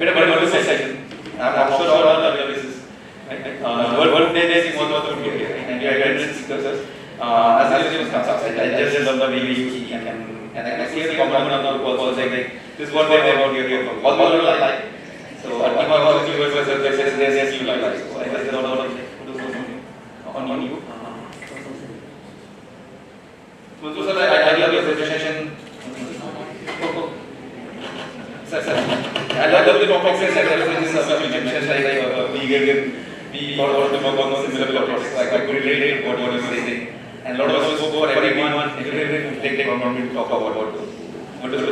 a session. I'm sure all the services. One day they see what to do here, and we are guidance seekers. As I just love the way you speak, and I see the compliment on the also like this is what they want here from all I like. So team also you was there's you like. So I just don't know on you. So sir, I love your presentation. Sir, I love the topics that you mentioned like vegan. We thought about the work on similar topics. I could relate to what you were saying. And a lot of scope for everyone, every take environment to talk about what is the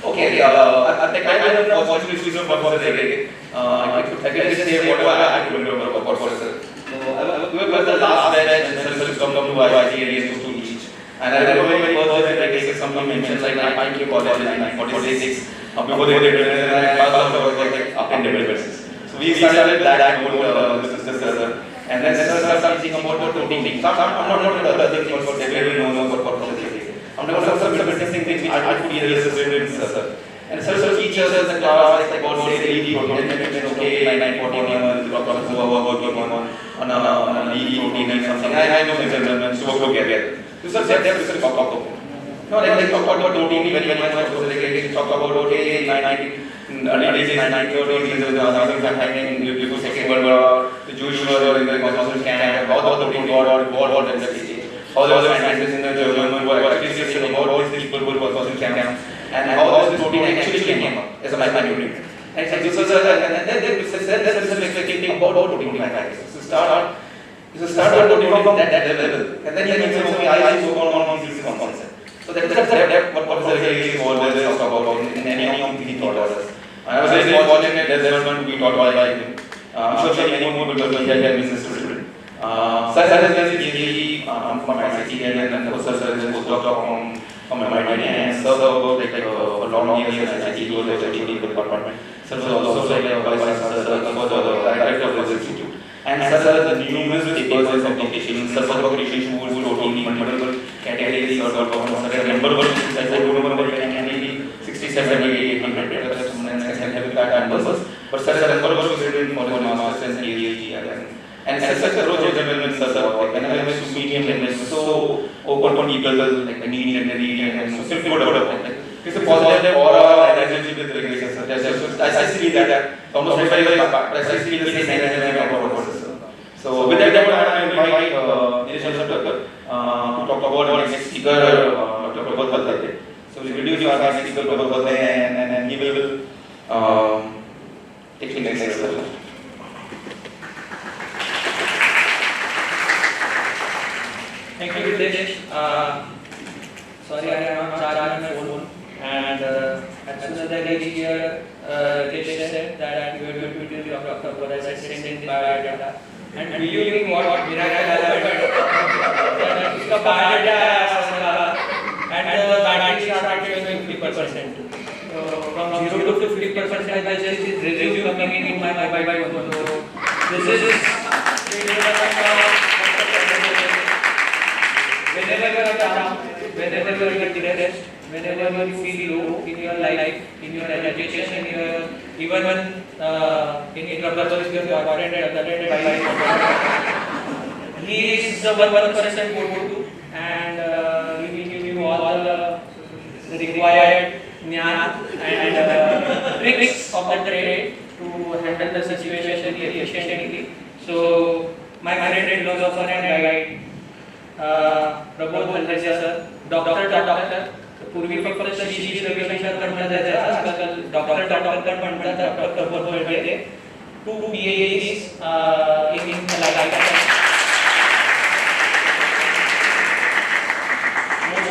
okay, at the time I don't watch this season for the day. I can just say what I could remember about what is it. We were the last batch and then come to IIT and to teach. And I remember very first that I something mentioned like I came to college in 1946. Before they did it, I passed out like up in developers. So we started that whole business and then started teaching about coding. I'm not other things what everyone knows about coding. I'm not some interesting things which I could hear the students. And so teachers and class like about say lead protein, okay, 941, working on lead protein and something. I know this and so work together. So sir, there is a talk about. No, like talk about protein very much. Like talk about okay, 1930s, these are the thousands of happening before Second World War. The Jewish were in the concentration camp. All the protein war and all the other scientists in the German were actually discussing about all these people who were concentration camps. And how this protein actually came up as a micronutrient. And so this was then this is explaining about protein micronutrients. So start protein from that level, and then you can say okay, I so on this concept. So that's what is the really involved talk about in any of the thought orders. I was very fortunate that there was one to be taught by him. I'm sure many more because he had business student. Sir has done PhD from MIT and also sir is a postdoc from MIT and served about like a long years as CTO of the technical department. Sir was also like a vice chancellor for the director of the institute. And sir has numerous papers and publications. Sir was publication tools, protein, multiple categories or sir number one I don't remember maybe 60, 70, 800 and having that numbers. But sir has number one student for the masters and PhD and such a project development and I was to meet him and so open to people like need and read and so good about it. It's a positive aura and energy with the regulation. I see that almost precisely the same energy about this. So with that I invite Nirishal Tucker to talk about our next speaker, Dr. Prabhat Bhattacharya. So we'll introduce our next speaker, Prabhat Bhattacharya, and he will take the next level. Thank you, Hitesh. Sorry, I am not charging my phone. And as soon as I reached here, Hitesh said that we are going to introduce Dr. Prabhat as I sent in the biodata. And believe me, what miracle happened. Uska biodata and the battery started showing 50%. So from 0 to 50%, I just see resume coming in my mobile phone. So this is whenever you are down, whenever you are depressed, whenever you feel low in your life, in your education, even when in trouble with your boyfriend and other he is the one person who go to and he will give you all the required jnana and tricks of the trade to handle the situation efficiently. So my friend philosopher and guide Prabodh भल्लाचे sir doctor पूर्वी फक्त शिशी रविशंकर म्हणत जायचे आजकाल doctor म्हणतात doctor Prabodh भल्लाचे 2 PhDs in life.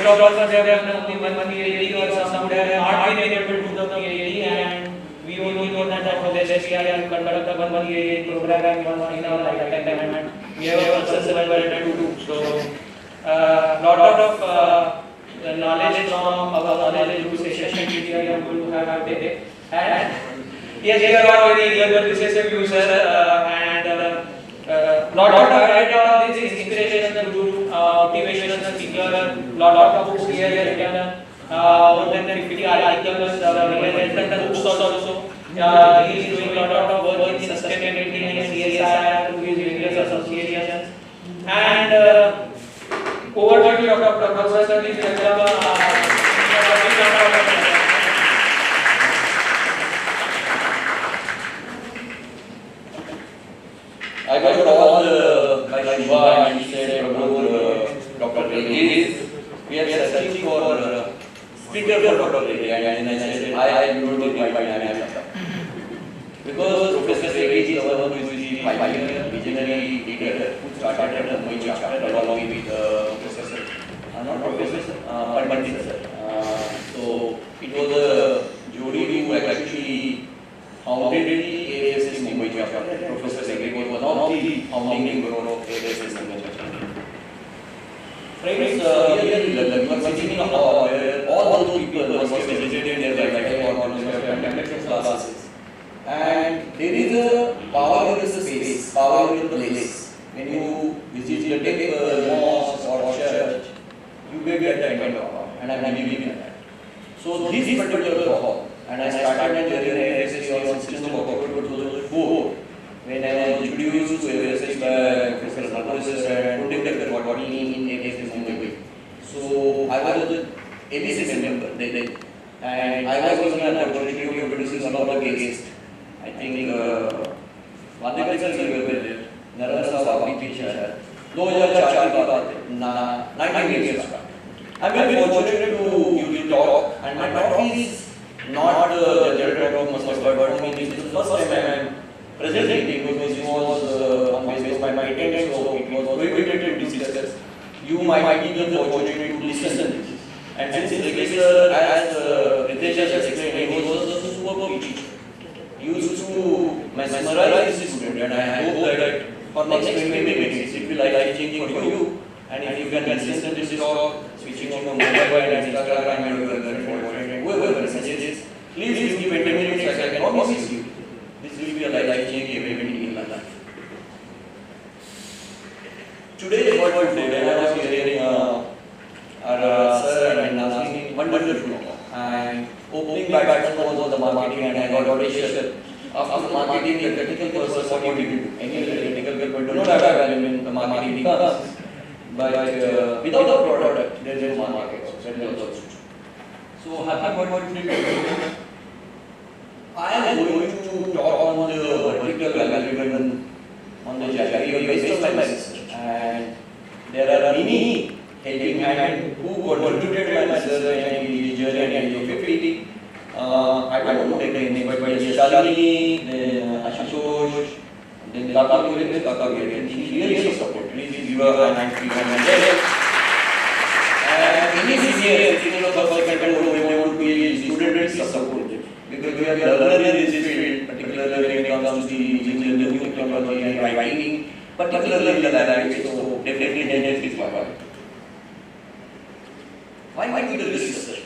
Most of us have done only one PhD or some would have not been able to do the PhD and we only know that for this year and conduct the one PhD program in our lifetime and we have also survived to do. So lot of knowledge from our knowledge group session which we are going to have today and Yes, we are all very eager to listen to you, sir, and lot of this inspiration guru, motivational speaker, lot of books he has written, more than 50 articles, he has written books also. He is doing a lot of work in sustainability and CSR to his various associations. And over to Dr. Prabhu sir, please welcome. I got all by Shiva and he said Dr. Reddy. We are searching for speaker for Dr. Reddy, and I said I will not take my name because Professor Reddy is our pioneer, visionary leader who started a Moi chapter along with Professor, not Professor, Pandit sir. So it was a Jodi who actually founded the ASS Mumbai chapter. Professor Reddy was one of the founding members of ASS Mumbai chapter. Friends, here we are sitting where all those people must have visited their lifetime or conducted classes. And there is a power in the space, power in the place. When you visit the temple, mosque or church, you get that kind of power, and I believe in that. So this particular hall, and I started my journey in ASSC on 16th of October 2004, when I was introduced to ASSC by Professor Narcosis and Dr. Wadwani in ASSC Mumbai. So I was an ASSC member then, and I was given an opportunity of introducing one of the guests. I think Vandekar sir were there, Narendra Saab teacher. 2004 की बात है, 19 years back. I'm very fortunate to give talk, and my talk is not the general talk must have heard, but this is the first time I'm presenting because it was on basis of my patent, so it was prohibited to discuss. You might be given the opportunity to listen. And since Ritesh, as Ritesh has explained, he was a superb teacher. He used to mesmerize the student, and I hope that for next 20 minutes it will be life-changing for you. And if you can listen to this talk, switching on your mobile and Instagram and whoever messages, please give 20 minutes. I can promise you, this will be a life-changing event in life. Today, what when I was hearing our sir and Nazmi, wonderful talk, and opening batsman was the marketing, and I got audition. After marketing, the technical person, what do you do? Any technical people do not have value in the marketing comes. But without the product, there is no market. So, happy what I am going to talk on the vertical value on the Jagari based on my research. And there are many helping hand who contributed my research and the journey and the 50. I don't know the name, but Shalini, then Ashutosh, then Kaka Giri, he really supported. Please give a hand to him. And any senior, senior of the second would be students supported. Because we are learners in this field, particularly when it comes to the new technology and writing, particularly in the language, so definitely NS is required. Why do the research?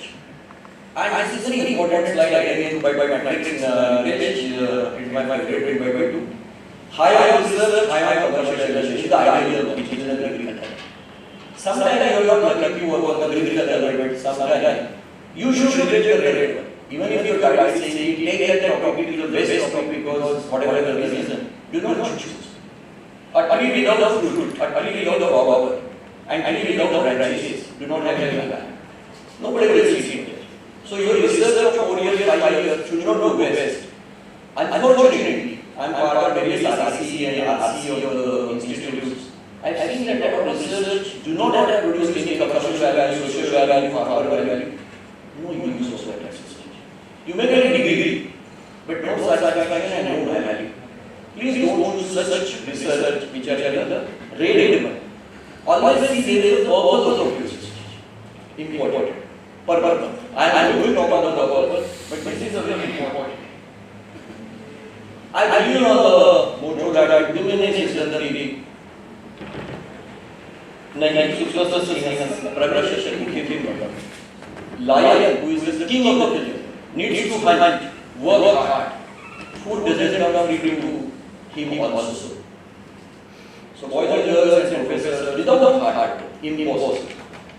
And this is a very important slide again by matrix in it's my favorite by 2. High research, high commercialization is the ideal which is in agriculture. Sometimes you are not lucky to work on the agriculture, but sometimes you should reject the red one. Even if your guide is saying take that topic, it is the best topic because whatever the reason, do not choose. A tree without fruit, a tree without power, and a tree without branches, do not have any value. Nobody will see it. So your research of 4 years, 5 years should not go best. Unfortunately, I am part of various RC and RC of the institutes. I have seen that a lot of research do not have produced any commercial value, social value, farmer value. No use of that research. You may get a degree, but no satisfaction and no value. Please don't do such research which are in the red. Always see there is a purpose of research. Important. Purpose. I am going to talk about the purpose, but this is a very important. I believe on the motto that humanity is the theory. Lion, who is the king of the film, needs to hunt, work hard, food doesn't come free to him also. So boys and girls and professors, without heart, impossible.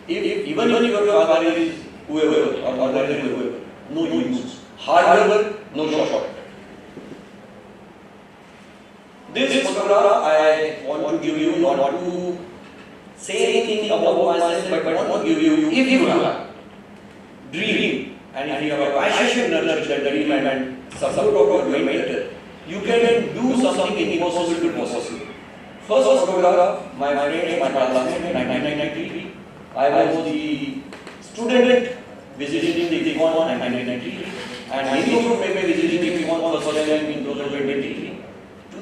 If even your father is whoever or mother is whoever, no use. Hard work, no shortcut. This photograph I want to give you not to say anything about myself, but want to give you, if you have dream and if you have a passion to nurture that dream and support of your mentor, you can do something impossible to possible. First photograph, my friend, my classmate, 1993. I was the student visiting the Econ in 1993, and many of you may be visiting the Econ for the first time in 2023.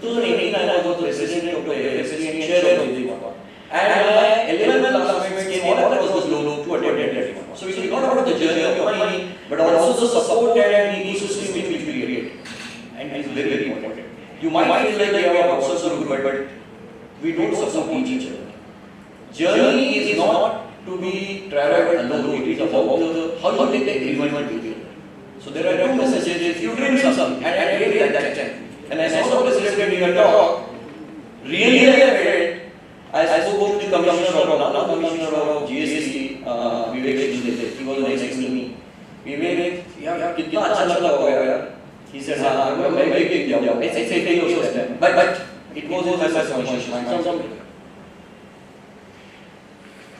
2018, I was the president of the FSC and chair of the Econ. And my 11th classmates came all across the globe to attend that Econ. So it is not about the journey of money, but also the support and the ecosystem which we create. And it is very, very important. You might feel like we are also so good, but we don't support each other. Journey is not to be traveled alone. It is about how you take everyone together. So there are two messages. You dream something, and I really at that time. And I saw the president giving a talk. Really, I spoke to the commissioner of now commissioner of GST, Vivek Jindal. He was next to me. Vivek, yeah, कितना अच्छा लगा होगा यार. He said, हाँ, मैं भी जाऊँ. ऐसे ही हो सकता है. But it was his assumption.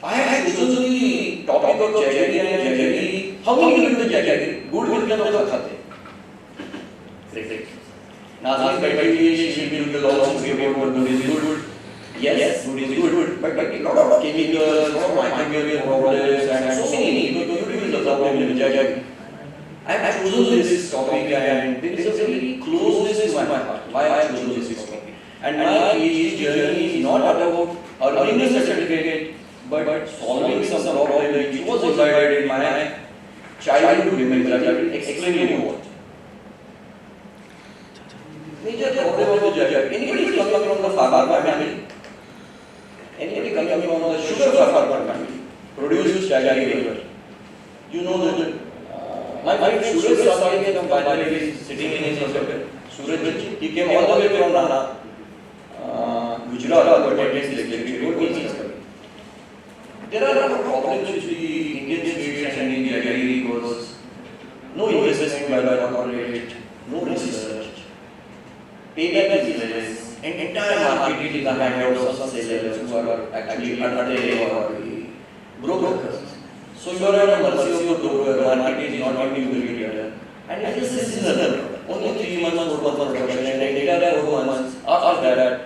I had chosen the topic of Jaggery and Jaggery. How many people do Jaggery? Good can also खाते. Great. Nazmi Kaiti, she will also give you what good is good. Yes, good is good. But a lot of chemicals, microbial problems, and so many. You will the problem in Jaggery. I have chosen this topic, and there is a very closeness to my heart. Why I have chosen this topic? And my PhD journey is not about earning a certificate, but solving some problem which was embedded in my childhood memory. I will explain you what. Major problem of the Jaggery. Anybody coming from the farmer family? Anybody coming from the sugar farmer family? Produce Jaggery. You know that my friend Suraj Sawant, by the way, is sitting in his hospital. Suraj, he came all the way from Nana, Gujarat, but attends lecture. There are a lot of problems which the Indian states and India Jaggery because no investment by the corporate, no research, payback is less, and entire market is in the hands of some sellers who are actually underpaid or brokers. So you are at the mercy of your broker, market is not giving you the return. And it is seasonal. Only 3 months for production and later 4 months. After that,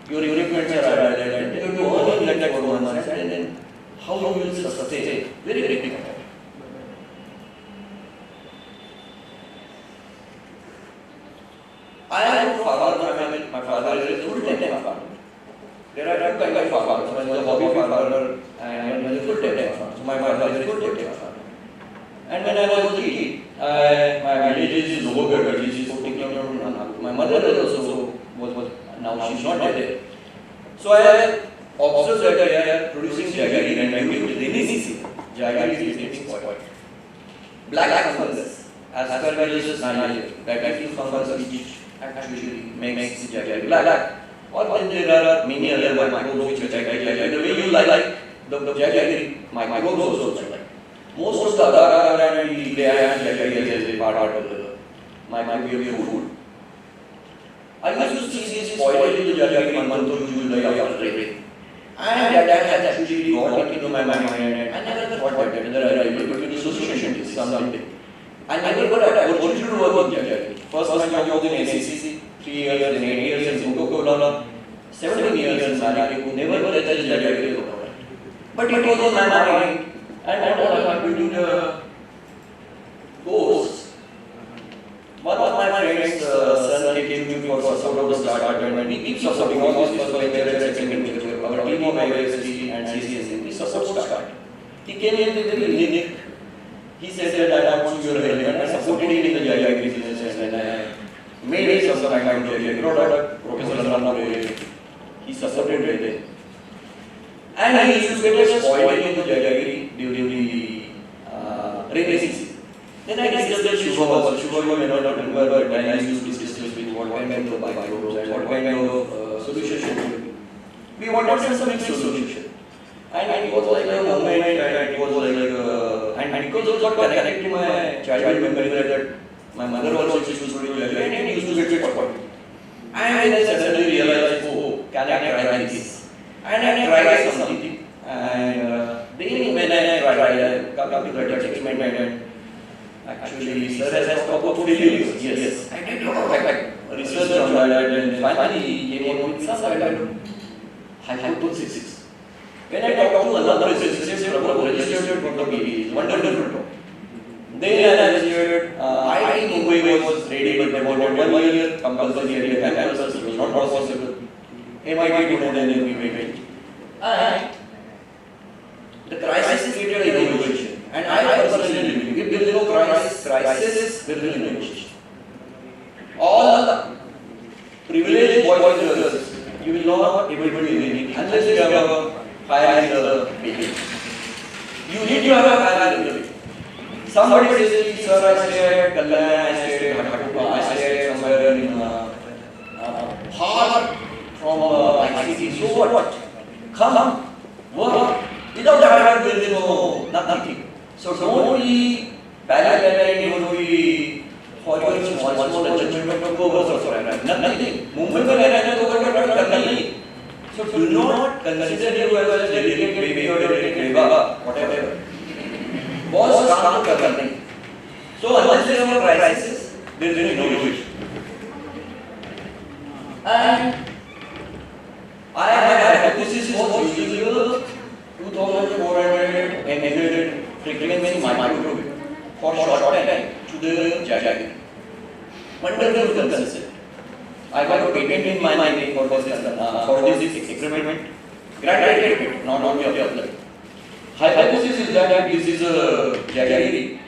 your equipment are added and you earn like that for 1 month. And then how long will you sustain? Very, very difficult. I am a farmer. My father is a full-time farmer. There are two kinds of farmers. One is a hobby farmer and one is a full-time farmer. So my father is a full-time farmer. And when I was a kid, my village is Lobogarh, which is 40 kilometers from Nana. My mother also was now she's not there. So I observed that they are producing Jaggery and during the rainy season, Jaggery is getting spoiled. Black fungus, Aspergillus niger, that is fungus which actually makes Jaggery black. Or then there are many other microbes which are Jaggery. The way you like the Jaggery, microbes also like. Most of the agar and they are Jaggery as a part of the microbial food. I used to see this spoilage in the Jaggery 1 month or July after rain. And that has actually got into my mind and I never thought that whether I will be able to do solution to something. I never got an opportunity to work with Jaggery. First my job was in NCC, 3 years and 8 years in Coca-Cola, 17 years in Marico, never touched Jaggery. But it was on my mind and I wanted to do the course. One of my friends' son came to me for support of the start and we keep supporting all these people like our team of ISC and CCSC, we support start. He came in with a clinic. He said that I want your help and I supported him in the Jaggery business and I made some kind of Jaggery product. Professor Ranna, he supported it. And he used to get spoiled in the Jaggery during the rainy season. Then I discussed the sugar may not remember, but I used to discuss kind of microbes and what kind of solution should we do. We wanted some solution. And it was like a moment, and it was like and because it got connected to my childhood memory that my mother also used to do it and it used to get hot. And I suddenly realized, oh, can I try this? And I tried something. And then when I tried, I come to that experiment and actually sir has talked about failures. Yes, I did a lot of research on that and finally came up with some kind of hypothesis. When I talked to another researcher from registered for the PhD, wonderful. Then I registered, I Mumbai was ready, but they wanted 1 year compulsory campus, it was not possible. MIT did and we went. And the crisis created innovation. And I personally believe if there is no crisis, there is no innovation. All the privileged boys and girls, you will not able to do anything unless you have a higher degree. You need to have a higher degree. Somebody says, sir, I stay at Kalyan, I stay at Hatupa, I stay somewhere in far from ICT. So what? Come, work. Without that, there is no nothing. So don't be parallel, don't be for your small judgment of covers or nothing. Mumbai mein rehna to karna nahi. So do not consider you as a delicate baby or delicate baba, whatever. Boss काम करना नहीं. So unless there is a crisis, there is no innovation. And I had hypothesis was using 2,400 embedded frequency microwave for short time to the Jaggery. Wonderful concept. I got a patent in my name for this experiment. Granted patent, not the other. Hypothesis is that this is a Jaggery.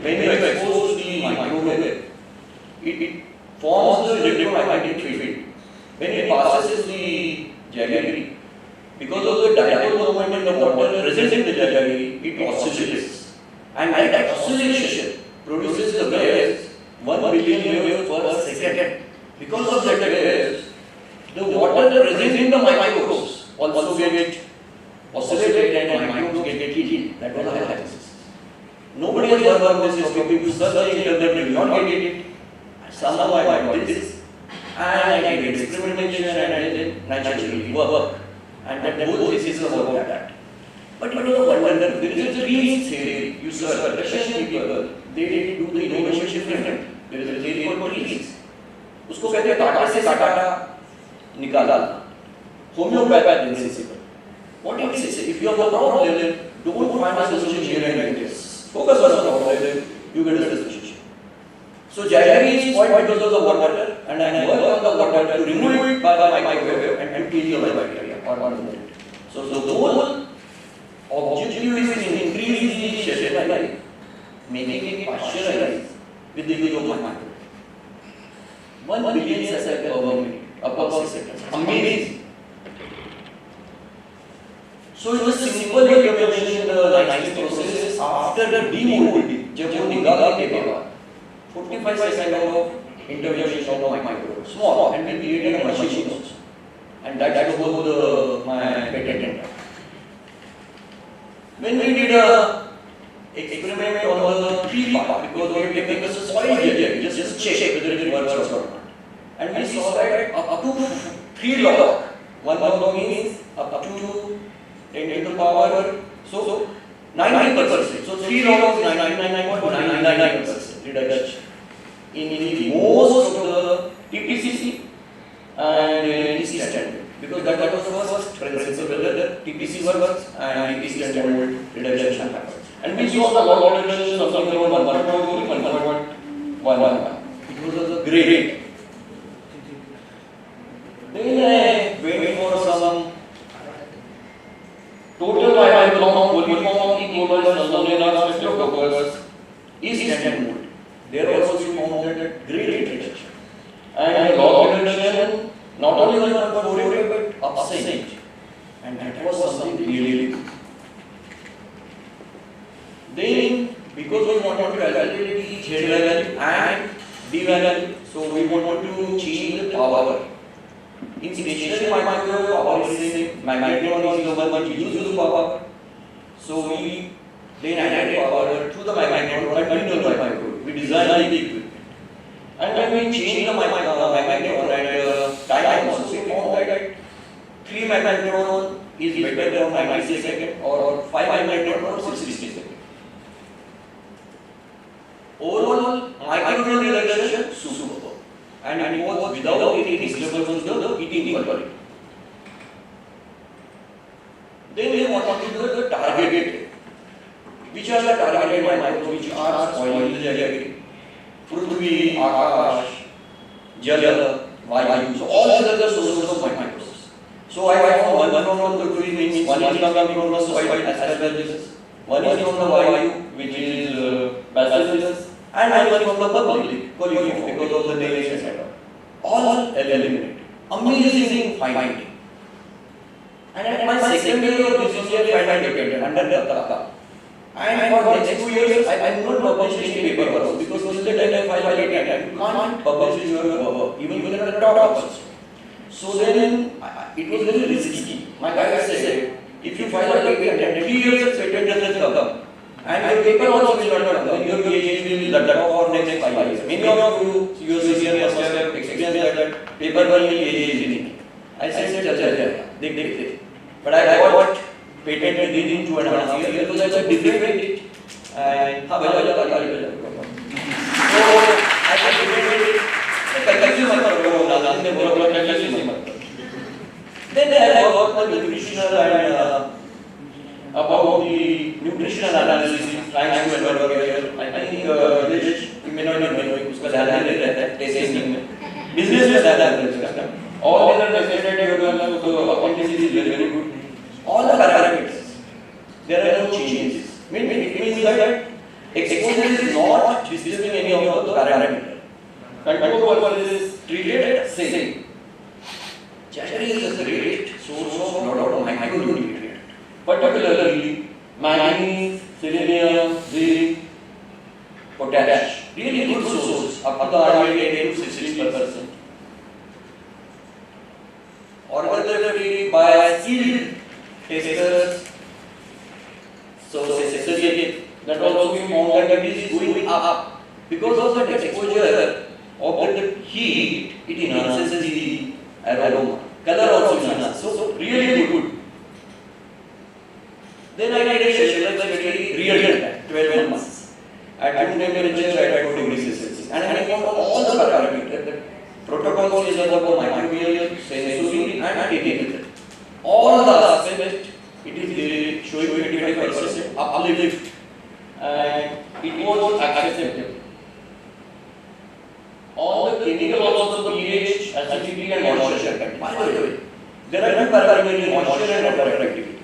When you expose the microwave, it forms the electromagnetic field. When it passes the Jaggery, because of the dipole moment in the water present in the Jaggery, it oscillates. And that oscillation produces the waves 1 billion waves per second. Because of that waves, the water present in the microbes also get oscillated and microbes get heated. That was the hypothesis. Nobody has worked on this topic. You search the internet, you will not get it. Somehow I got this, and I did experimentation and I did naturally work. And that both theses about that. But you know what wonder, there is a real theory. You search Russian people, they do the innovation different. There is a theory called trees. उसको कहते हैं काटा से काटा निकाला. Homeopathic principle. What it says, if you have a problem, don't find a solution here and there. Focus on the problem, you get a solution. So Jaggery is spoiled because of the water, and I work on the water to remove it by the microwave and kill the bacteria or something. So the whole objective is to increase the shelf life, making it pasteurize with the use of microwave. 1 billion seconds per second. Amazing. So it was a simple implementation in the 90 process after the demolding. जब वो निकाला के बाद 45 seconds of intervention of microwave, small, and we created a machine also. And that was my patent. When we did a experiment on the tree part, because we were taking a soil Jaggery, just check whether it works or not. And we saw that up to 3 log. 1 log means up to 10 to the power, so 90%. So 3 log is 99.999% reduction in most of the TPCC and TC standard. Because that was the first principle, whether the TPC works and TC standard reduction happens. And we saw the log reduction of something around 1.11. It was a great. Then I wait for some total viable volume of equal spectroscopic is standard mode. There also we found that great reduction. And log reduction not only 1.48 but upside. And that was something really good. Then because we wanted to calculate the Z value and D value, so we wanted to change the power. In stationary microwave, power is same. Magnetron is the one which uses the power. So we then added power to the magnetron continuous microwave. We designed the equipment. And when we changed the magnetron at time also, we found that 3 magnetron is better than 90 seconds or 5 magnetron for 60 seconds. Overall, microwave reduction superb. And it was without any disturbance of the heating quality. Then we wanted to do the targeted. Which are the targeted microwaves which are spoiling the jaggery? Prithvi, Akash, Jal, Vayu. So all these are the sources of microwaves. So I found one from the Prithvi means one is coming from the soil aspergillus, one is from the Vayu which is bacillus, and one from the public because of the names etc. All eliminated. Amazing finding. And at my second year of business year, I had patent under the Taka. And for the next 2 years, I am not publishing any paper also because till the time I file a patent, you can't publish your work, even within the top also. So then it was very risky. My guy said, if you file a patent, 3 years patent doesn't come. And your paper also will not come. Then your PhD will drop for next 5 years. Many of you, your senior must have experienced that paper will PhD. I said, they. But I got patent within 2.5 years because I was different it. And so I then I got the nutritional and about the nutritional analysis. Thanks to Edward. I think you may not know उसका ध्यान नहीं रहता है testing में business में ज़्यादा रहता है all the other tested accountancy is very good. All the parameters, there are no changes. It means that exposure is not disturbing any of the parameters. Control is treated same. Jaggery is a great source of lot of micronutrients, particularly manganese, selenium, zinc, potash. Really good source, up to 10 to 60%. Organically by seed testers, so that also we found that it is going up because of that exposure of the heat. It enhances the aroma, color also enhances. So really good. Then I did a specialized real time, 12 months at room temperature at 4 degrees Celsius, and I found all the parameters. Protocol is about microbial, sensory, and technical. All the aspects, it is showing 25% uplift, and it was acceptable. All the chemical also the pH, acidity, and moisture content. By the way, there are two parameters in moisture and water activity.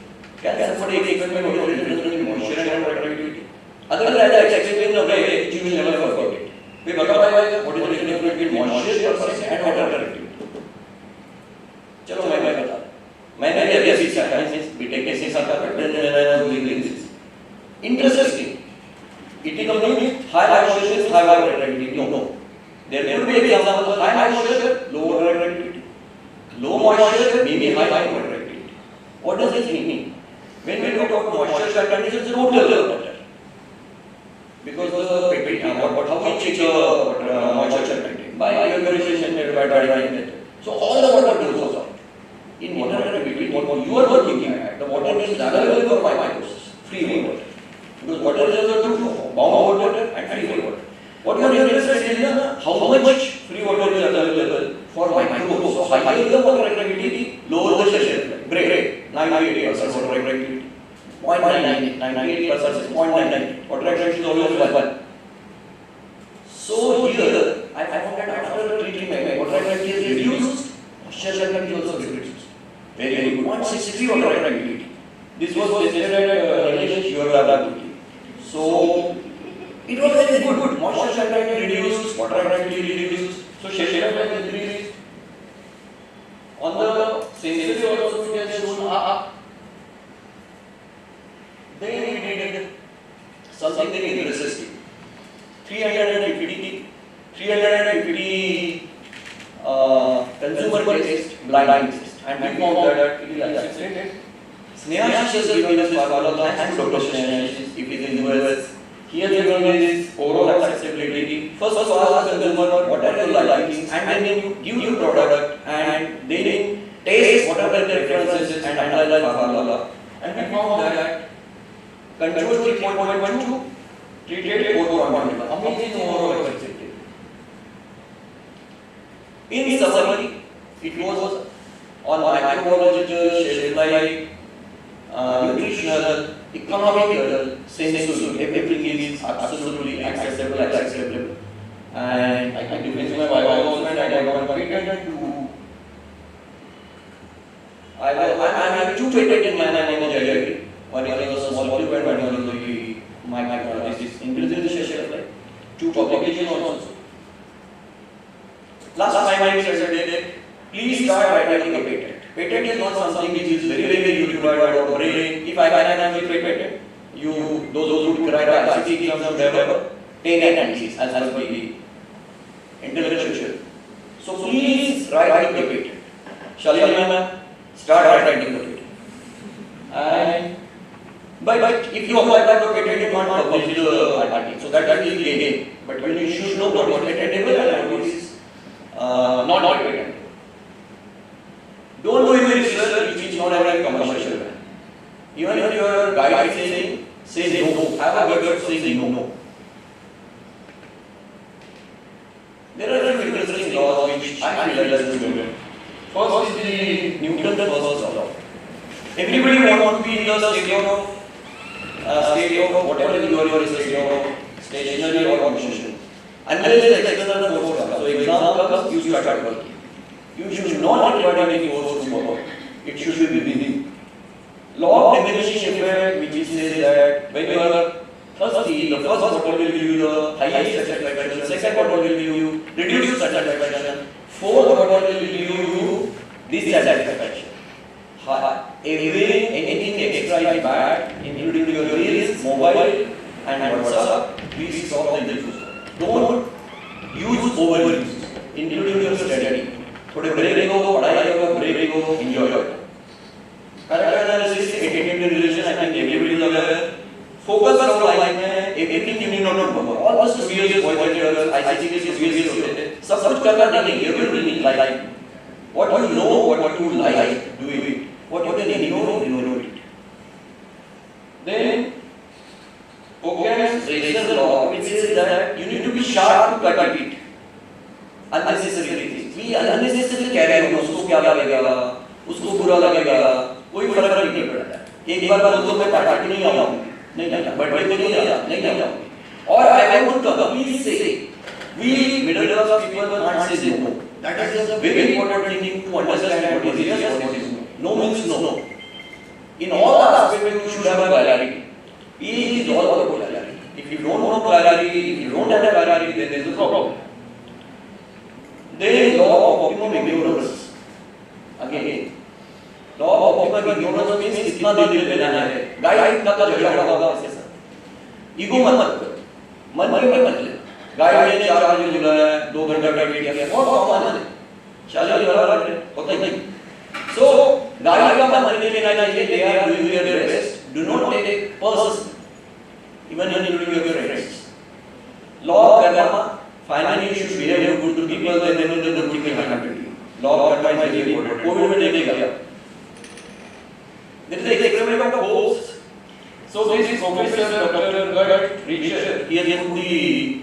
Can somebody explain what is the difference between moisture and water activity? Otherwise, I explain in a way which you will never forget. We what is the difference between moisture and water activity? चलो मैं बता मैंने अभी सीखा है BTech के सीखा था but then I was doing this. Interesting. It is not high moisture, high water activity. No. There could be example of high moisture, low water activity. Low moisture, maybe high water activity. What does this mean? When we talk about moisture content, it is total water. Because how we check the moisture content? By evaporation method, by drying method. So all the water goes out. In water activity, what you are working at, the water is available for microbes, free water. Because water is available bound water and free water. What you are interested in is how much free water is available for microbes. So higher the water activity, lower the shelf life. Break 98% water activity. 0.98% is 0.99. Water activity is always 1. So here, I found that after treating my water activity is reduced, moisture activity is also reduced. Very good. 0.63 water activity. This was tested at Shivagadaguri. So it was very good. Moisture activity reduced, water activity reduced. So shelf life increased. On the sensory also we have shown up. Then we did something very interesting. 350 consumer taste, blind taste, and we found that it is accepted. Sneha has given us formula and Dr. Sneha, if it is in US, he has given us overall acceptability. First of all, as a consumer, what are your likings, and then you give your product, and then taste whatever the preferences and analyze formula. And we found that control 3.12, treated 4.1. Amazing overall acceptability. In summary, it was on microbiological, shelf life, nutritional, economical, sensory, everything is absolutely acceptable. And I can defend my bio and I got patent to. I have two patents in my name in January. One is a small tube and one is the microbiology. Increases shelf life. Two publications also. Last 5 minutes I said, please start writing a patent. Patent is not something which is very required or brain. If I can have a patent, those who write ICT exams never 10 at least as per the intellectual. So please write the patent. Shalini ma'am, start writing the patent. And but if you apply for patent, you can't publish the article. So that is the game. But when you should know what is patentable and what is not patentable. Don't do any research which is not a commercial. Even if your guide is saying no, have a good saying no. There are different interesting laws which I feel like is good. First is the Newton's first law. Everybody wants to be in the state of whatever your state of stationary or motion. Unless the external force comes. So example comes, you start working. You should not require any force to work. It should be within. Law of diminishing effect, which says that when you are thirsty, the first bottle will give you the highest satisfaction, second bottle will give you reduced satisfaction, fourth bottle will give you dissatisfaction. Anything extra is bad, including your reels, mobile and WhatsApp, please stop the use. Don't use overuse, including your study. थोड़े break लेगो, पढ़ाई करो, break लेगो, enjoy it. Correct analysis, attentive relation, I think everybody is aware. Focus on life में everything you need not know. All the serious boys and girls, ICT के serious होते हैं. सब कुछ करना नहीं, you will be like what you know, what you like, do it. What you ignore it. Then Occam's razor law, which says that you need to be sharp to cut it. Unnecessary things. We unnecessarily carry on. उसको क्या लगेगा, उसको बुरा लगेगा, कोई फर्क नहीं पड़ता. एक बार बोल मैं पार्टी नहीं आऊँगी, नहीं, बर्थडे को नहीं आऊँगी. और I want to completely say, we middle class people can't say no. That is a very important thing to understand what is yes, what is no. No means no. In all aspects, you should have a clarity. It is all about clarity. If you don't know clarity, if you don't have clarity, then there is a problem. Then law of optimum ignorance. Again, law of optimum ignorance means कितना दिन लेना है. Guide का झगड़ा होगा इसके साथ. Ego मत करो. मन में मत ले. गाइड ने 4 बजे बुलाया, 2 घंटा का वेट किया. बहुत कम है. चलिए बराबर है. होता ही नहीं. So, गाइड का मन नहीं लेना चाहिए. They are doing their best. Do not take it personally. Even when you do your friends. Law of karma. Finally, you should behave good to people, then the good thing will happen to you. Law of karma is very important. COVID में नहीं गया. There is an experiment of hopes. So this professor, Dr. Gert Richter, he has put the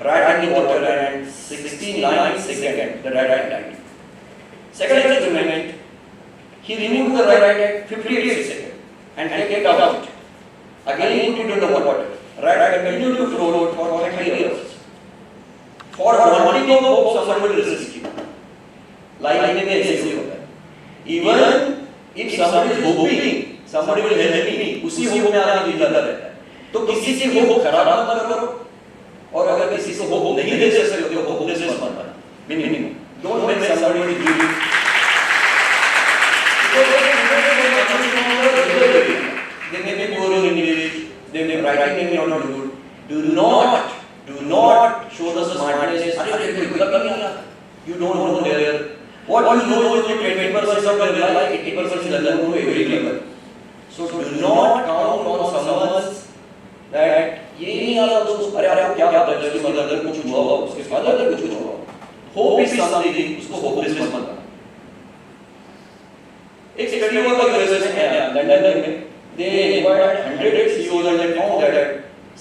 rat in the water and 69 seconds the rat died. Second experiment, he removed the rat at 58 seconds and kept it out. Again, he put it in the water. Rat continued to float for 5 years. For wanting of hope, someone will resist you. Like में ऐसे होता है. Even if somebody is hoping, somebody will help me, उसी hope में आदमी जिंदा रहता है. तो किसी से होप खराब मत करो. और अगर किसी से होप नहीं दे सकते हो, होपलेस मत बनो. Minimum. Don't make somebody give you. They may be poor in English. They may writing may not good. Do not show the smartness. You don't know their What you know is only 20% of your life, 80% is unknown to every level. So do not count on someone that ये नहीं आता तो अरे आप क्या पता है कि मतलब अगर कुछ हुआ हो उसके बाद अगर कुछ हुआ हो hope is something उसको hopeless मत करना एक स्टडी हुआ था यूएसए में लंदन में they invited 100 CEOs and they found that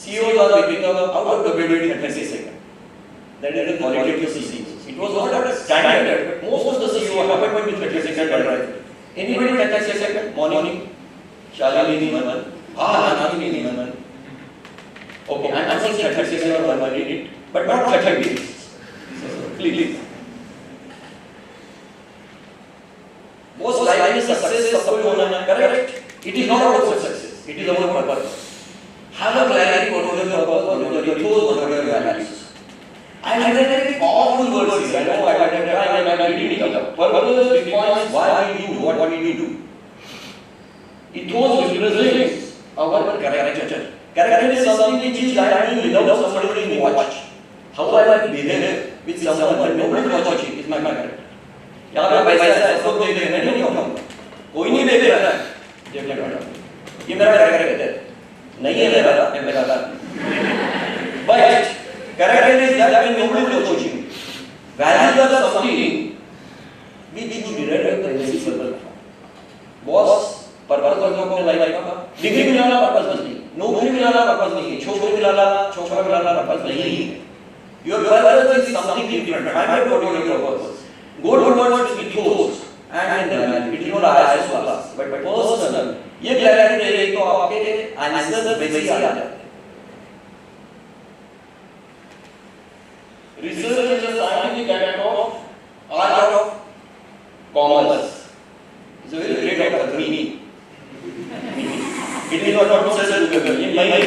CEOs are waking up out of the bed in 30 seconds that is the quality of CEOs it was not a standard but most of the CEOs happened with 30 seconds anybody 30 seconds morning Shalini Niman Nani Niman okay, I'm saying 30 seconds or 1 minute, but not 30 minutes. Please. Most likely success सबको होना है, correct? It is not about success. It is about purpose. Have a clarity what is your purpose, what is your ethos, what are your values. I have very powerful words here. I know I have tried and I didn't come up. Purpose defines why we do what we do. Ethos represents our character. Character is something which is lying without somebody being watched. How I behave with someone when nobody is watching is my character. यहाँ पे पैसा है सब देख रहे हैं नहीं उठाऊंगा कोई नहीं देख रहा है ये मेरा character है नहीं है मेरा but character is that when nobody is watching values are something which you derive from the principle boss purpose और अपने लाइफ का डिग्री मिलाना पर्पस नहीं नौकरी मिलाना पर्पस नहीं है छोकरी मिलाना पर्पस नहीं है your purpose is something different find out what your purpose go towards ethos and it is not ISO class but personal ये क्लैरिटी रहेगी तो आपके आंसर वैसे ही आ जाते हैं research is a scientific act of art of commerce is a very great act of meaning it is not such a good ये मैं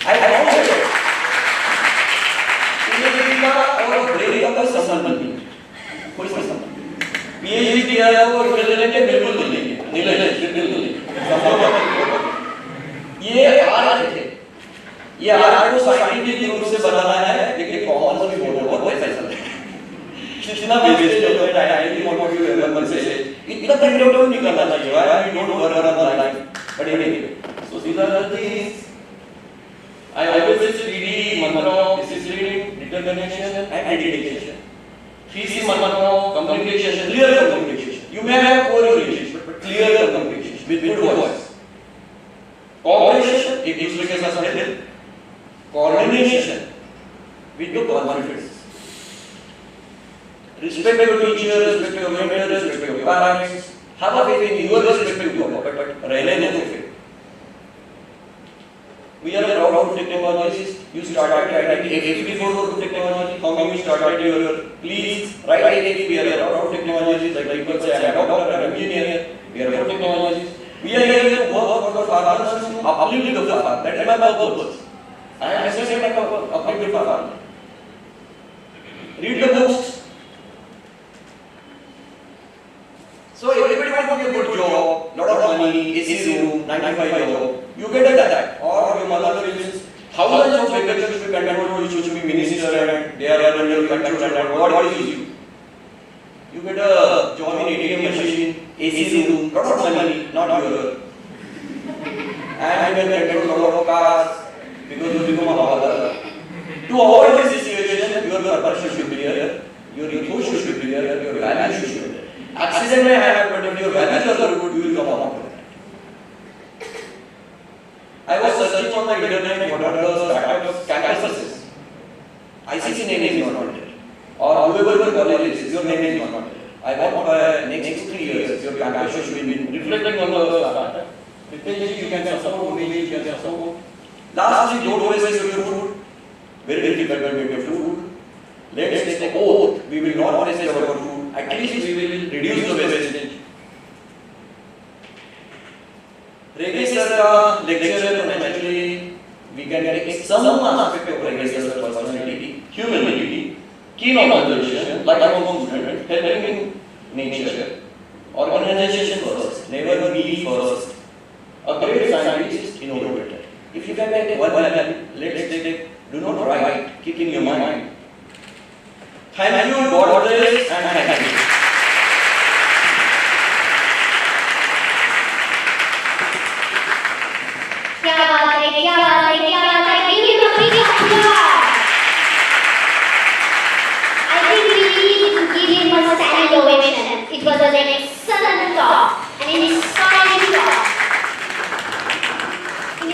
I found it engineering का और ब्रेन का संबंध नहीं कोई संबंध पीएचडी किया है और रिलेटेड बिल्कुल नहीं बिल्कुल नहीं ये आर्ट है ये आर्ट को साइंटिफिक रूप से बनाना है लेकिन कॉमर्स भी बहुत पैसा है कितना वेस्टेज होता है I don't want you ever say इतना प्रिंट आउट नहीं करना चाहिए why we don't work on life but anyway so these are the things I always say DD mantra discipline determination and dedication 3C mantra communication clear communication you may have poor English but clear communication with good voice cooperation एक दूसरे के साथ help coordination with your confidence respect your teacher respect your mentors respect your parents have a faith in your respect you but रहने दो फिर we are proud of technologists you started writing APP before technology how come you started your please write APP we are proud of technologists like people say I am a doctor I am engineer we are proud of technologists we are here to work for farmers to uplift the farmer that is my purpose I am necessary to uplift the farmer read the books so everybody wants to get a good job lot of money AC room 9 to 5 job you get that or your mother feels thousands of vacancies to be controlled you should be minister and they are under your control and what is you you get a job in ATM machine AC room lot of money not your and you get control lot of cars because you become a father to avoid this situation your purpose should be there your ethos should be there your values should be there accident may happen but your values are good you will come out I was searching on the internet what are the startup campuses. ICC name is not there. Or whoever college is, your name is not there. I want by next 3 years your campus should be reflecting on the startup. Because you can support, maybe you can support. Lastly, don't waste your food. Very difficult to get your food. Let's take an oath. We will not waste our food. At least we will reduce the wastage. Regis sir का lecture है तो naturally we can take some aspect of Regis sir's personality, humanity, keen observation, like among students, helping in nature, organization first, never me first, a great scientist, innovator. If you can take one value, let's take, do not write, keep in your mind. Thank you, God bless, and thank you. क्या बात है, क्या बात है, give him a big applause. I think we need to give him a standing ovation. It was an excellent talk, an inspiring talk. In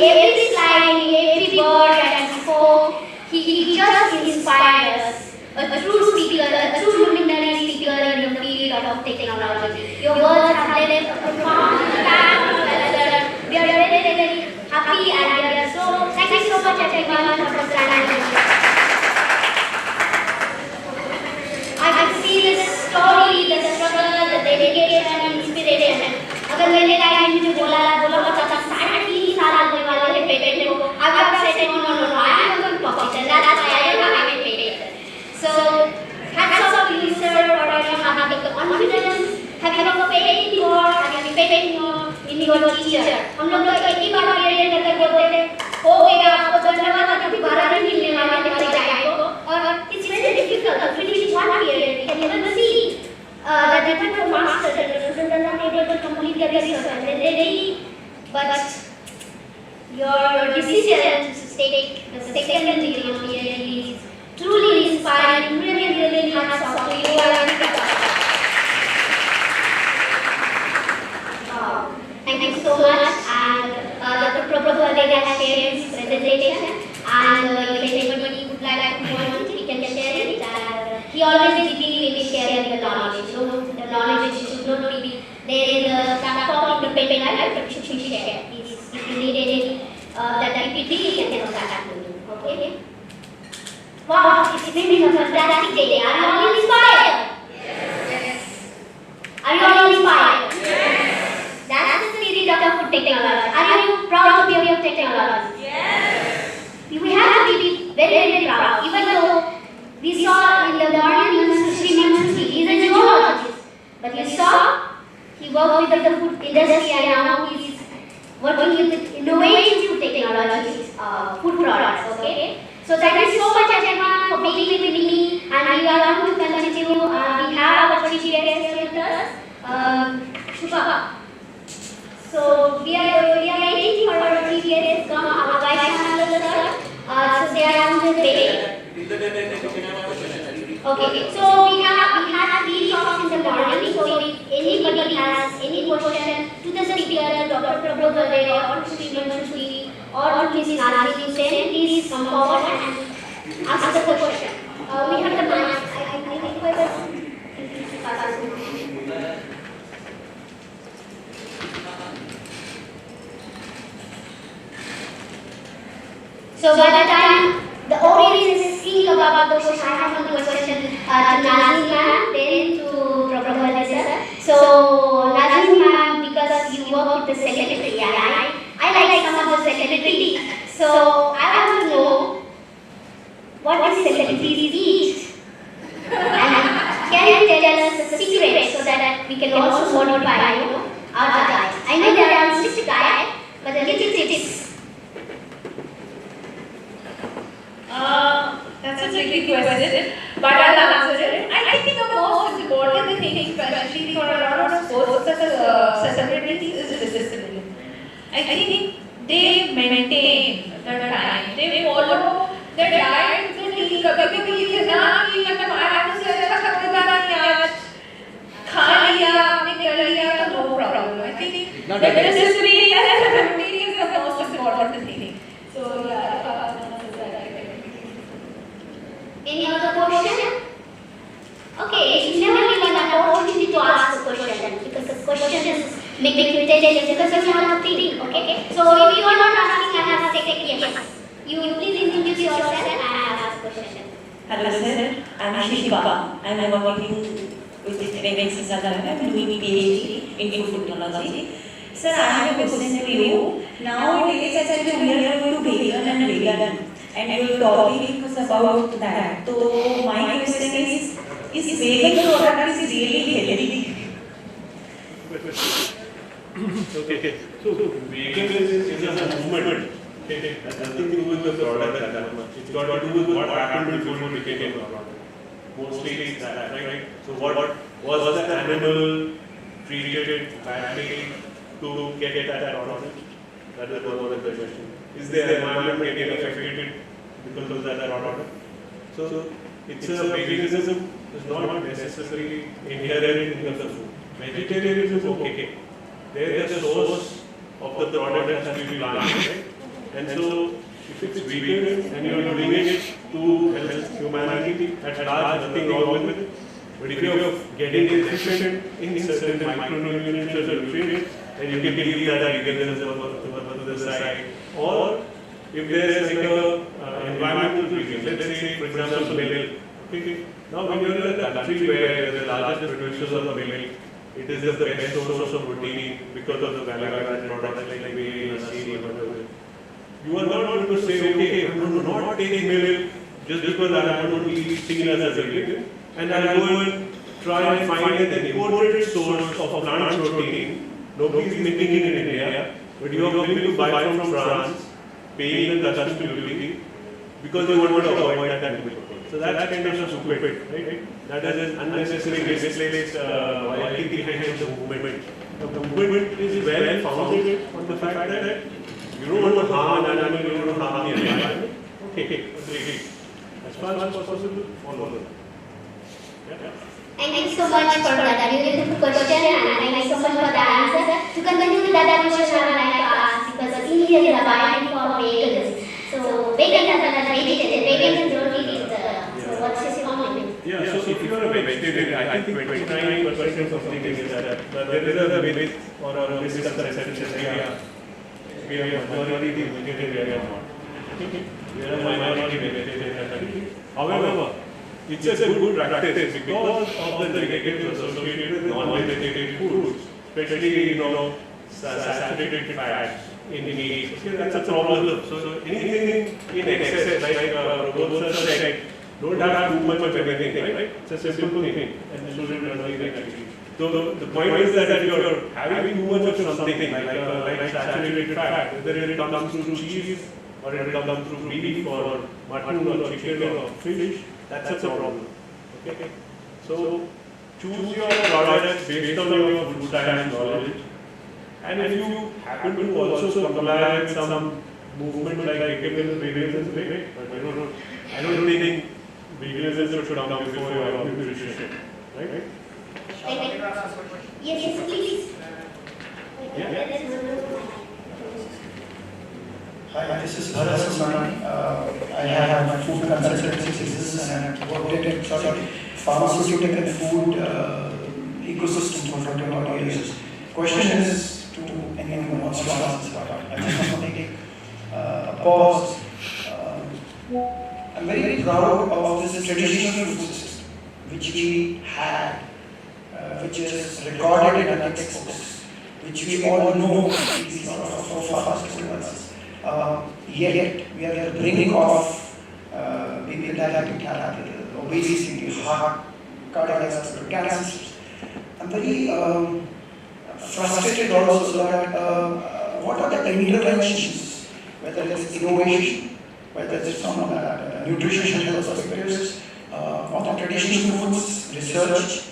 every slide, in every word that he spoke, he just inspired us. A true speaker, a true luminary speaker in the field of technology. Your words have left a profound impact on us. We are very, very happy and we are so, thank you so much everyone for standing. I can see the story, the struggle, the dedication and inspiration. अगर मैंने time में जो बोला पता था 3.5 साल लगने वाले थे पेटेंट को, I would have said no, I am going to publish and that's why I don't have a patent. So hats off to you sir for having the confidence, having a faith in your teacher. हम लोग तो एक ही बार patent करके बोलते थे हो गया आपको धन्यवाद आप दोबारा नहीं मिलने वाला है हमारी गाइड को और it's very difficult to finish one period. Can you even see the different masters and they're not able to complete their research and they really, but your decision to take the second degree of PhD is truly inspiring, really hats off to you. Thank you so much and Dr. Prabhu has shared his presentation and if anybody would like to comment, we can share it. He always believed in sharing the knowledge. So the knowledge should not be there in the laptop in the paper life, but should be shared. If you need any that PPT, you can contact me. Okay? Wow, it's been a fantastic day. Are you all inspired? Yes. Are you all inspired? Yes. That's the spirit of food technology. Are you proud to be of technology? Yes. We have to be very proud. Even though we saw in the morning Sri Mansushi, he is a geologist. But you saw, he worked with the food industry and now he is working with innovative food technologies, food products, okay? So thank you so much everyone for being with me and we are going to continue. We have our chief guest with us, Shubha. So we are waiting for our chief guest to come, our vice chancellor sir. So they are on the way. Okay, so we had 3 talks in the morning. So if anybody has any question to the speaker, Dr. Prabhu or to Sri Mansushi or to Ms. Nazim Hussain, please come forward and ask the question. We have the mic. So by the time the audience is thinking about the question, I have one question to Nazim ma'am, then to Prabhu sir. So Nazim ma'am, because you work with the celebrity, I like some of the celebrities. So I want to know what is celebrities eat? And can you tell us the secret so that we can also modify our diet? I know there are strict diet, but the little tips. That's a tricky question, but I'll answer it. I think the most important thing, especially for a lot of sports celebrities, is discipline. I think they maintain the time. They follow their diet. कभी कभी ये ना कि मतलब आराम से अच्छा खाना नहीं आज खा लिया आपने कर लिया तो no problem. I think the discipline and the routine is the most important thing. So yeah. Any other question? Okay, it's never given an opportunity to ask the question because the questions make you tell because you want to think, okay? So if you are not asking, I have to take yes. You please introduce yourself and ask the question. Hello sir, I am Shiva. I am working with Revenue I am doing PhD in food technology. Sir, I have a question for you. Nowadays, actually, we are going to vegan and vegan. And your topic is about that. So my question is vegan product is really healthy? Okay. So vegan is a movement. It has nothing to do with the product that much. It's got to do with what happened before we became a product. Mostly it's that, right? So what was the animal treated badly to get that product? That is one of the questions. Is the environment getting affected because of that product? So it's a veganism is not necessarily inherent in the food. Vegetarianism is okay. There the source of the product has to be planted, right? And so if it's vegan and you're doing it to help humanity at large, nothing wrong with it. But if you're getting deficient in certain micronutrients or nutrients, then you can leave that veganism to the side. Or if there is like a environmental reason, let's say for example milk. Okay. Now when you're in a country where the largest producers of milk, it is the best source of protein because of the value-added products like whey or seed or whatever. You are not going to say, okay, I'm going to not take milk just because I'm going to be seen as a vegan, and I'll go and try and find an imported source of plant protein. Nobody is making it in India, but you are willing to buy from France, paying the customs duty because you want to avoid that milk. So that's kind of stupid, right? That is an unnecessary misplaced loyalty behind the movement. The movement is well founded on the fact that you don't want to harm an animal, you don't want to harm the environment. Okay, as far as possible, follow them. Yeah. Thank you so much for that beautiful question, and thank you so much for the answer. To continue with that question, I would like to ask, because India is abiding for vegans. So vegans are vegans don't eat it. So what's your comment? Yeah, so if you are a vegetarian, I think 29% of something is that there is a myth or a misconception we are majority vegetarian, we are not. We are a minority vegetarian. However, it's a good practice because of the negatives associated with non-vegetarian foods, especially saturated fats in meat. Okay, that's a problem. So anything in excess, like Prabodh sir said, don't have too much of everything, right? It's a simple thing, and shouldn't actually. So the point is that if you're having too much of something like saturated fat, whether it comes through cheese or it comes through beef or mutton or chicken or fish, that's a problem. Okay? So choose your products based on your food science knowledge. And if you happen to also comply with some movement like veganism, great. But I don't think veganism should come before your nutrition, right? Yes, please. Hi, this is Bharat Samani. I have my food consultancy business and I've worked in pharmaceutical and food ecosystem for 20 odd years. Question is to anyone who wants to answer, but I just want to take a pause. I'm very proud of this traditional food system which we had, which is recorded in our textbooks, which we all know is so fast to us. Yet we are at the brink of people diabetic capital, obesity, heart, cardiovascular cancers. I'm very frustrated also that what are the interventions, whether it's innovation, whether it's from nutrition health perspectives, or the traditional foods research,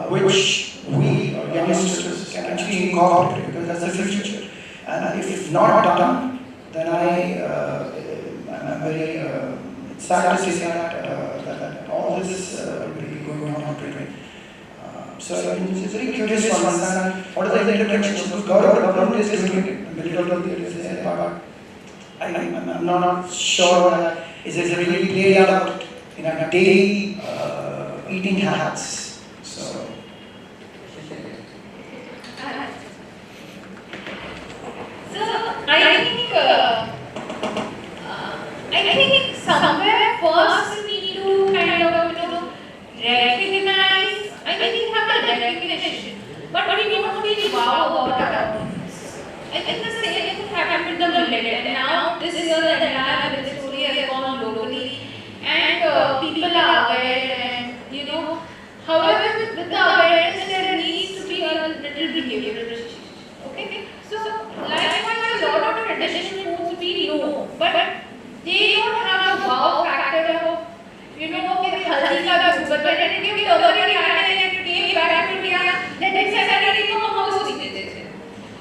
which we youngsters can actually incorporate because that's the future. And if not done, then I'm very sad to say that all this will be going on today. So it's very curious to understand what are the interventions the government is doing it. The middle of the is there, but I'm not sure that is it really played out in our daily eating habits. So. I think somewhere first we need to kind of recognize. I think we have a recognition, but we need not really wow about our owners. I think the same thing happened with the millet, and now this year the entire millet story has gone locally, and people are aware, and however with the awareness there needs to be a little behavioral change. Okay, so likewise a lot of traditional foods we know, but they don't have a wow factor of, कि हल्दी का sugar पर रहने के भी already आने के लिए back to India next Saturday को हम हाउस सीखते थे.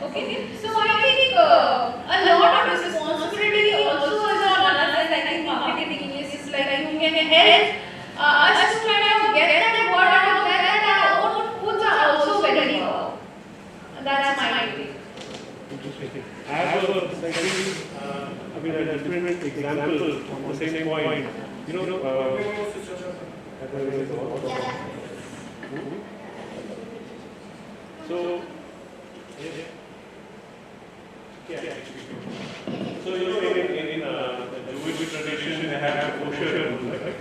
Okay, so I think I have a second, a different example on the same point. You know, so, so you know, in the Jewish tradition, they have a kosher rule, right?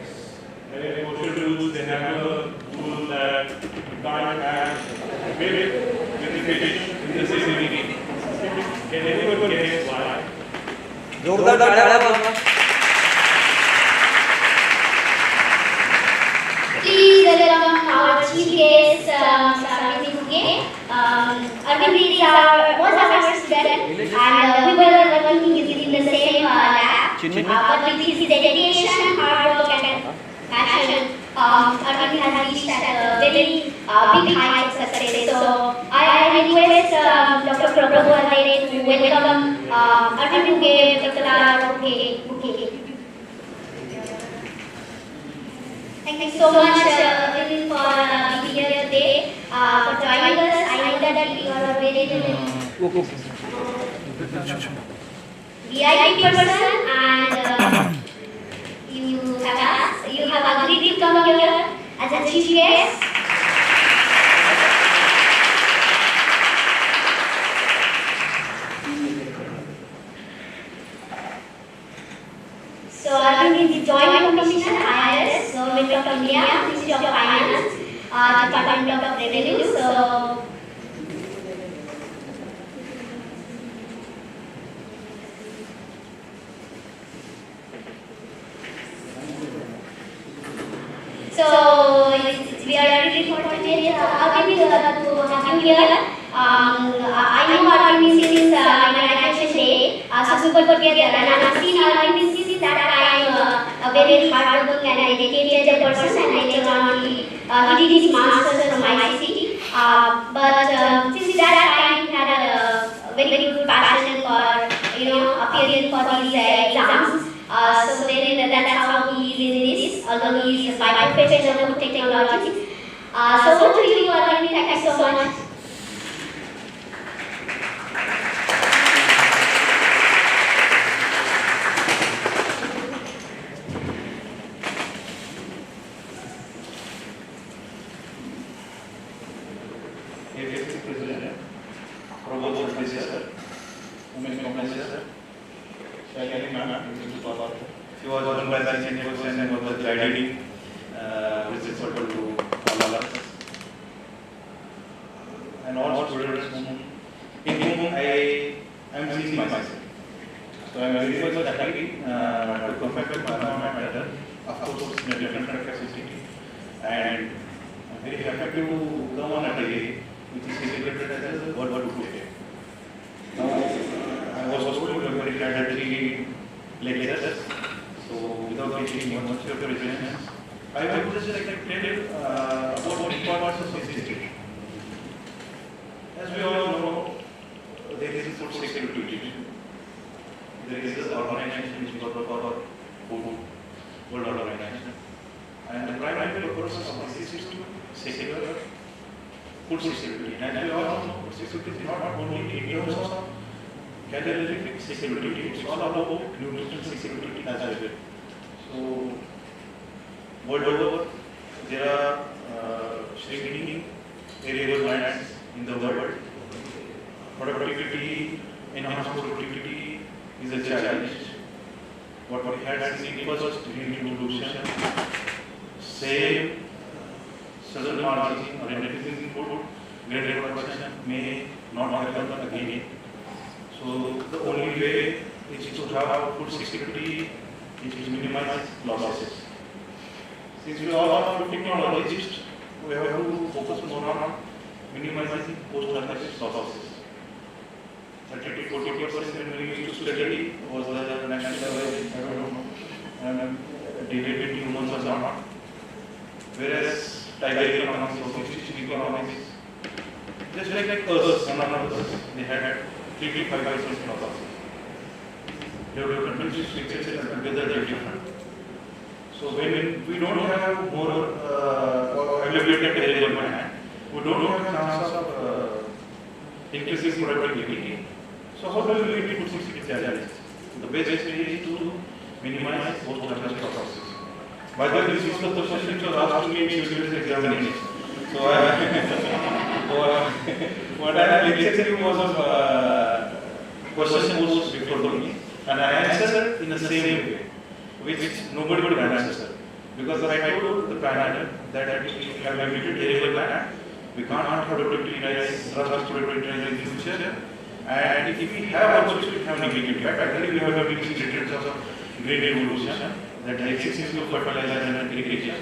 And in kosher rules, they have a rule that you can't have milk with fish in the same meal. Can anyone guess why? जोरदार तालियां बजाओ। Please welcome our chief guest, Mr. Arvind Muge. Arvind was our student, and we were working in the same lab. But with his dedication, hard work, and passion, Arvind has reached at a very big height of success. So I request Dr. Prabhu Adere to welcome Arvind Muge, Dr. Muge. Thank you so much, Arvind, for being here today, for joining us. I know that you are a very VIP person, and you have agreed to come here as a chief guest. So Arvind is the Joint Commissioner IRS, Government of India, Ministry of Finance, Department of Revenue. So we are really fortunate Arvind to have you here. I know Arvind since my graduation day, so super together, and I have seen Arvind since that time a very hardworking and dedicated person, and later on he did his masters from ICT. But since that time he had a very good passion for appearing for these exams. So then that's how he is in this, although he is by profession of technology. So over to you, Arvind. Thank you so much. President, Provost Professor, Women Professor, Shailini Ma'am, she was one by the senior person and was guiding principal to all of us. And all students in whom I am seeing myself. So I am very much happy to come back to Parliament matter, of course, in a different capacity. And I am very happy to come on a day which is celebrated as a World War II Day. Now, I was also told very glad that he lectures, so without taking much of your presence, I would just like to tell about the importance of history. As we all know, there is food security. There is an organization which is called Food World Organization. And the primary purpose of this is to secure food security. And we all know food security is not only in terms of calorific security, it's all about nutritional security as well. So, world over, there are shrinking aerial lands in the world. Productivity, enhanced productivity is a challenge. What we had seen first green revolution, same sudden margin or increasing food, great production may not happen again. So the only way is to have food security is to minimize losses. Since we all are food technologists, we have to focus more on minimizing post-harvest losses. 30 to 40% when we used to study was the national average, I don't know, and dated humans or not. Whereas tiger economics, sophisticated economics, just like us, none of us, they had 3 to 5% losses. Developed countries together they're different. So when we don't have more availability available land, we don't have chance of increasing productivity. So how do we meet food security challenges? The best way is to minimize post-harvest losses. By the way, this was the question which was asked to me in UG's examination. So what I lectured was question posed before me, and I answered in the same way, which nobody would answer. Because I told the panel that we have a limited area plan, we can't have productivity rise, trust productivity rise in the future, and if we have opportunity to have negative impact, I think we have a big returns of great evolution, that exists in fertilizer and irrigation.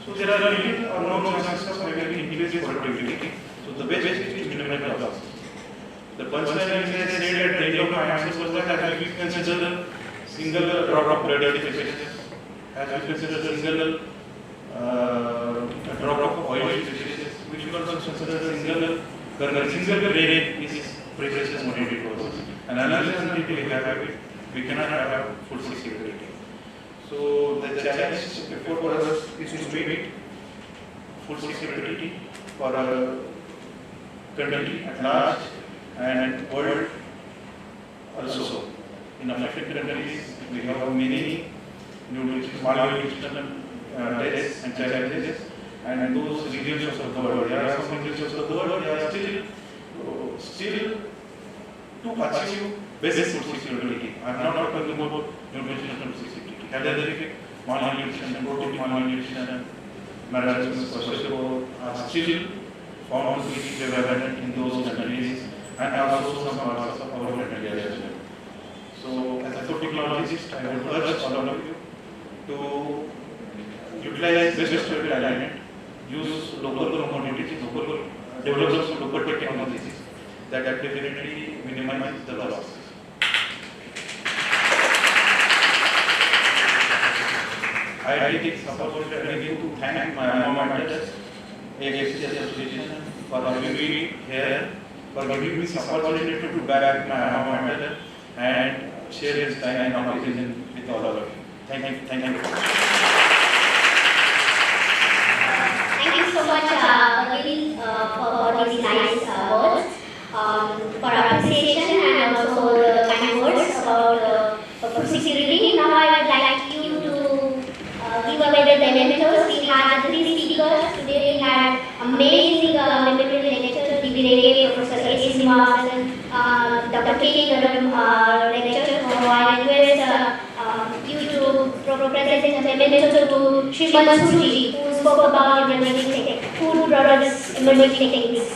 So there are little or no chances of having increased productivity. So the best is to minimize the losses. The punchline is I said at the end of my answer was that as we consider a single drop of blood deficiencies, as we consider a single drop of oil deficiencies, we should also consider a single grain is precious commodity to us. And unless until we have it, we cannot have food security. So the challenge before us is to meet food security for our country at large and world also. In African countries, we have many malnutrition deaths and challenges, and those regions of the world, there are some regions of the world, they are still to achieve basic food security. I am not talking about nutritional food security. Calorific malnutrition, protein malnutrition, malnutrition are still found to be prevalent in those countries and also some parts of our country as well. So, as a food technologist, I would urge all of you to utilize best talent, use local commodities, develop some local technologies that definitely minimize the losses. I take this opportunity to thank my alma mater, AFC Association, for having me here, for giving me this opportunity to back my alma mater and share this time and opportunity with all of you. Thank you. Thank you so much, Akhil, for these nice words, for appreciation and also the kind words about food security. Now I would like you to give away the mementos. We had 3 speakers today. We had amazing memorable lectures. We gave Professor A.C. Srinivasan, Dr. K. Garam lectures. So I request you to present a memento to Shriman Suji, who spoke about emerging food products, emerging techniques.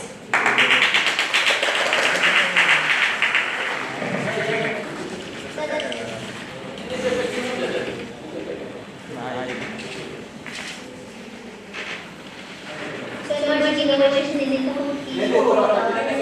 So emerging innovation in the food field.